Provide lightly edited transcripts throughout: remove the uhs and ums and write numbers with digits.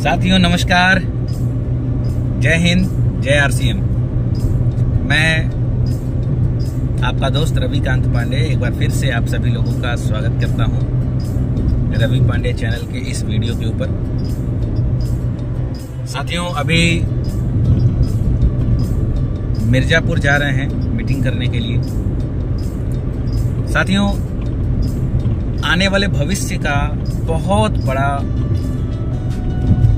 साथियों नमस्कार, जय हिंद, जय आरसीएम। मैं आपका दोस्त रविकांत पांडे एक बार फिर से आप सभी लोगों का स्वागत करता हूं रवि पांडे चैनल के इस वीडियो के ऊपर। साथियों अभी मिर्जापुर जा रहे हैं मीटिंग करने के लिए। साथियों आने वाले भविष्य का बहुत बड़ा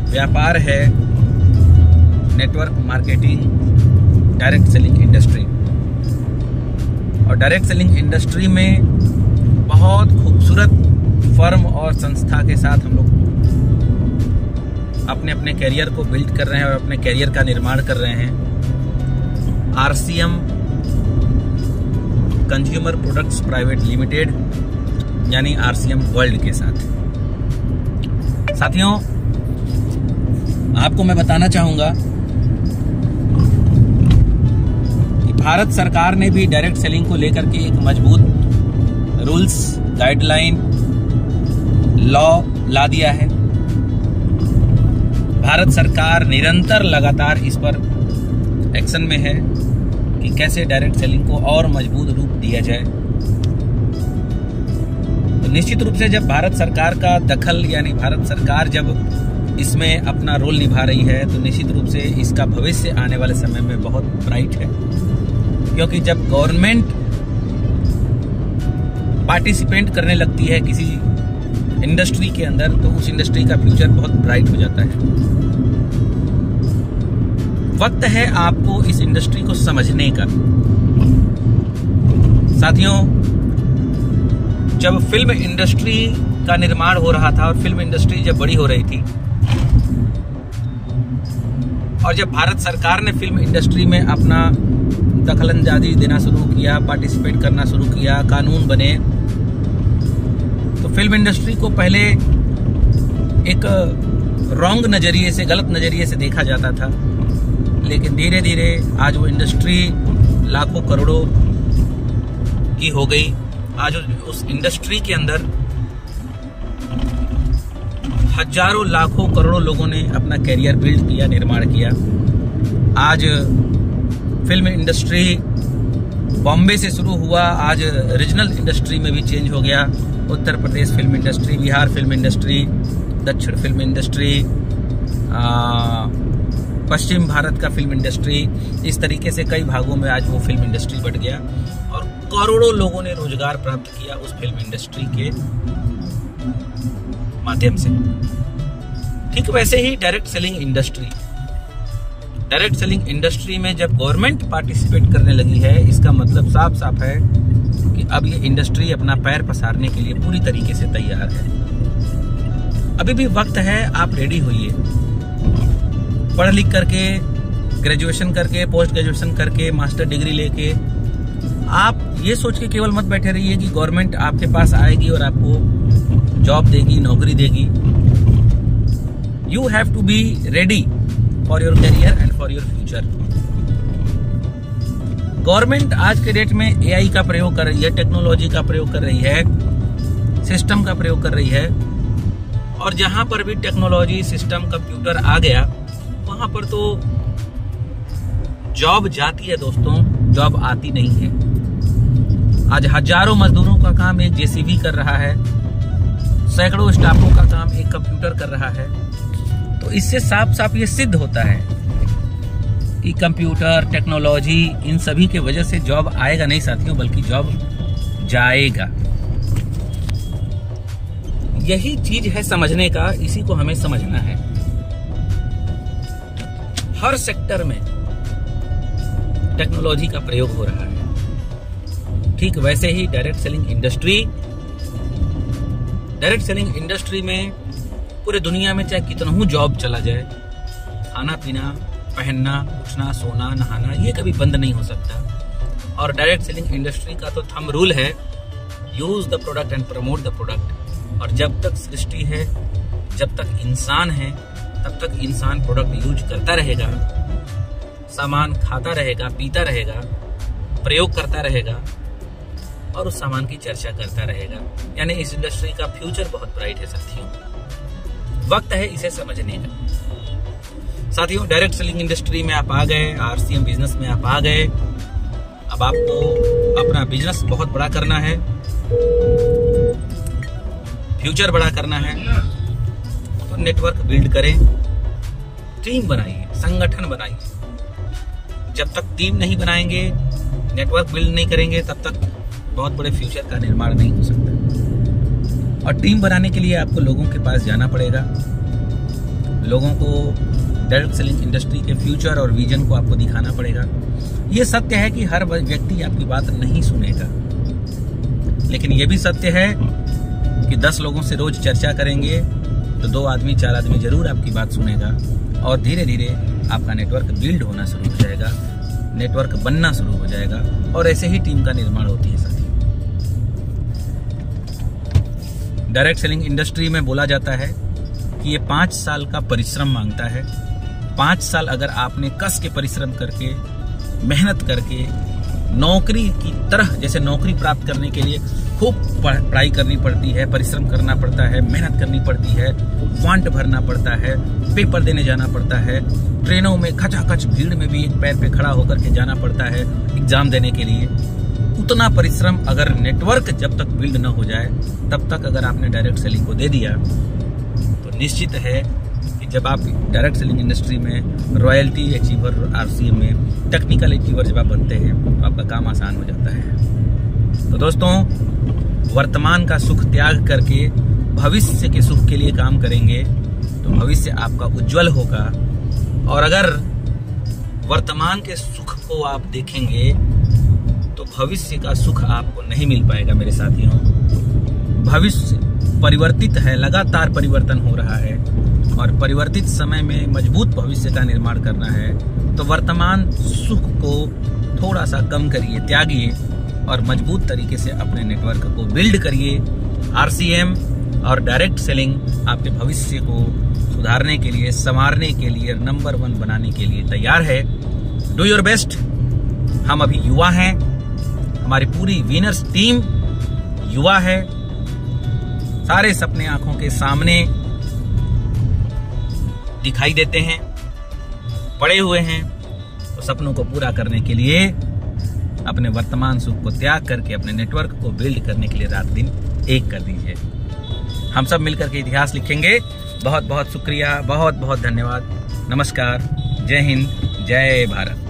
व्यापार है network marketing, direct selling industry. और डायरेक्ट सेलिंग इंडस्ट्री में बहुत खूबसूरत फर्म और संस्था के साथ हम लोग अपने अपने कैरियर को बिल्ड कर रहे हैं और अपने कैरियर का निर्माण कर रहे हैं RCM consumer products private limited यानी आरसीएम वर्ल्ड के साथ। साथियों आपको मैं बताना चाहूंगा कि भारत सरकार ने भी डायरेक्ट सेलिंग को लेकर के एक मजबूत रूल्स, गाइडलाइन, लॉ ला दिया है। भारत सरकार निरंतर लगातार इस पर एक्शन में है कि कैसे डायरेक्ट सेलिंग को और मजबूत रूप दिया जाए। तो निश्चित रूप से जब भारत सरकार का दखल यानी भारत सरकार जब इसमें अपना रोल निभा रही है तो निश्चित रूप से इसका भविष्य आने वाले समय में बहुत ब्राइट है, क्योंकि जब गवर्नमेंट पार्टिसिपेट करने लगती है किसी इंडस्ट्री के अंदर तो उस इंडस्ट्री का फ्यूचर बहुत ब्राइट हो जाता है। वक्त है आपको इस इंडस्ट्री को समझने का। साथियों जब फिल्म इंडस्ट्री का निर्माण हो रहा था और फिल्म इंडस्ट्री जब बड़ी हो रही थी और जब भारत सरकार ने फिल्म इंडस्ट्री में अपना दखलंदाजी देना शुरू किया, पार्टिसिपेट करना शुरू किया, कानून बने, तो फिल्म इंडस्ट्री को पहले एक रॉन्ग नजरिए से, गलत नजरिए से देखा जाता था। लेकिन धीरे धीरे आज वो इंडस्ट्री लाखों करोड़ों की हो गई। आज उस इंडस्ट्री के अंदर हजारों लाखों करोड़ों लोगों ने अपना कैरियर बिल्ड किया, निर्माण किया। आज फिल्म इंडस्ट्री बॉम्बे से शुरू हुआ, आज रीजनल इंडस्ट्री में भी चेंज हो गया। Uttar Pradesh film industry, Bihar film industry, दक्षिण फिल्म इंडस्ट्री, पश्चिम भारत का फिल्म इंडस्ट्री, इस तरीके से कई भागों में आज वो फिल्म इंडस्ट्री बढ़ गया और करोड़ों लोगों ने रोजगार प्राप्त किया उस फिल्म इंडस्ट्री के माध्यम से। ठीक वैसे ही डायरेक्ट सेलिंग इंडस्ट्री में जब गवर्नमेंट पार्टिसिपेट करने लगी है, इसका मतलब साफ साफ है कि अब ये इंडस्ट्री अपना पैर पसारने के लिए पूरी तरीके से तैयार है। अभी भी वक्त है, आप रेडी होइए। पढ़ लिख करके, ग्रेजुएशन करके, पोस्ट ग्रेजुएशन करके, मास्टर डिग्री लेके आप ये सोच के केवल मत बैठे रहिए कि गवर्नमेंट आपके पास आएगी और आपको जॉब देगी, नौकरी देगी। You have to be ready for your career and for your future. Government आज के डेट में एआई का प्रयोग कर रही है, टेक्नोलॉजी का प्रयोग कर रही है, सिस्टम का प्रयोग कर रही है। और जहां पर भी टेक्नोलॉजी, सिस्टम, कंप्यूटर आ गया वहां पर तो जॉब जाती है दोस्तों, जॉब आती नहीं है। आज हजारों मजदूरों का काम एक जेसीबी कर रहा है, सैकड़ों स्टाफों का काम एक कंप्यूटर कर रहा है। तो इससे साफ साफ ये सिद्ध होता है कि कंप्यूटर, टेक्नोलॉजी, इन सभी के वजह से जॉब आएगा नहीं साथियों, बल्कि जॉब जाएगा। यही चीज है समझने का, इसी को हमें समझना है। हर सेक्टर में टेक्नोलॉजी का प्रयोग हो रहा है। ठीक वैसे ही डायरेक्ट सेलिंग इंडस्ट्री में पूरे दुनिया में चाहे कितना ही जॉब चला जाए, खाना पीना, पहनना, उठना, सोना, नहाना ये कभी बंद नहीं हो सकता। और डायरेक्ट सेलिंग इंडस्ट्री का तो थंब रूल है, use the product and promote the product. और जब तक सृष्टि है, जब तक इंसान है, तब तक इंसान प्रोडक्ट यूज करता रहेगा, सामान खाता रहेगा, पीता रहेगा, प्रयोग करता रहेगा और उस सामान की चर्चा करता रहेगा। यानी इस इंडस्ट्री का फ्यूचर बहुत ब्राइट है साथियों। वक्त है इसे समझने का। साथियों, डायरेक्ट सेलिंग इंडस्ट्री में आप आ गए, आरसीएम बिजनेस में आप आ गए। अब आपको अपना बिजनेस बहुत बड़ा करना है, फ्यूचर बड़ा करना है, तो नेटवर्क बिल्ड करें, टीम बनाइए, संगठन बनाइए। जब तक टीम नहीं बनाएंगे, नेटवर्क बिल्ड नहीं करेंगे, तब तक बहुत बड़े फ्यूचर का निर्माण नहीं हो सकता। और टीम बनाने के लिए आपको लोगों के पास जाना पड़ेगा, लोगों को डायरेक्ट सेलिंग इंडस्ट्री के फ्यूचर और विजन को आपको दिखाना पड़ेगा। ये सत्य है कि हर व्यक्ति आपकी बात नहीं सुनेगा, लेकिन ये भी सत्य है कि 10 लोगों से रोज चर्चा करेंगे तो 2 आदमी 4 आदमी जरूर आपकी बात सुनेगा, और धीरे धीरे आपका नेटवर्क बिल्ड होना शुरू हो जाएगा, नेटवर्क बनना शुरू हो जाएगा, और ऐसे ही टीम का निर्माण होती है साथियों। डायरेक्ट सेलिंग इंडस्ट्री में बोला जाता है कि ये 5 साल का परिश्रम मांगता है। 5 साल अगर आपने कस के परिश्रम करके, मेहनत करके, नौकरी की तरह, जैसे नौकरी प्राप्त करने के लिए खूब पढ़ाई करनी पड़ती है, परिश्रम करना पड़ता है, मेहनत करनी पड़ती है, फॉन्ट भरना पड़ता है, पेपर देने जाना पड़ता है, ट्रेनों में खचाखच भीड़ में भी एक पैर पे खड़ा होकर के जाना पड़ता है एग्जाम देने के लिए। उतना परिश्रम अगर नेटवर्क जब तक बिल्ड न हो जाए, तब तक अगर आपने डायरेक्ट सेलिंग को दे दिया, तो निश्चित है कि जब आप डायरेक्ट सेलिंग इंडस्ट्री में रॉयल्टी अचीवर, आरसीएम में टेक्निकल अचीवर जब आप बनते हैं, तो आपका काम आसान हो जाता है। तो दोस्तों, वर्तमान का सुख त्याग करके भविष्य के सुख के लिए काम करेंगे तो भविष्य आपका उज्जवल होगा। और अगर वर्तमान के सुख को आप देखेंगे तो भविष्य का सुख आपको नहीं मिल पाएगा मेरे साथियों। भविष्य परिवर्तित है, लगातार परिवर्तन हो रहा है, और परिवर्तित समय में मजबूत भविष्य का निर्माण करना है तो वर्तमान सुख को थोड़ा सा कम करिए, त्यागिए, और मजबूत तरीके से अपने नेटवर्क को बिल्ड करिए। आरसीएम और डायरेक्ट सेलिंग आपके भविष्य को सुधारने के लिए, संवारने के लिए, नंबर 1 बनाने के लिए तैयार है। Do your best. हम अभी युवा हैं, हमारी पूरी विनर्स टीम युवा है, सारे सपने आंखों के सामने दिखाई देते हैं, पड़े हुए हैं। तो सपनों को पूरा करने के लिए अपने वर्तमान सुख को त्याग करके अपने नेटवर्क को बिल्ड करने के लिए रात दिन एक कर दीजिए। हम सब मिलकर के इतिहास लिखेंगे। बहुत बहुत शुक्रिया, बहुत बहुत धन्यवाद। नमस्कार, जय हिंद, जय भारत।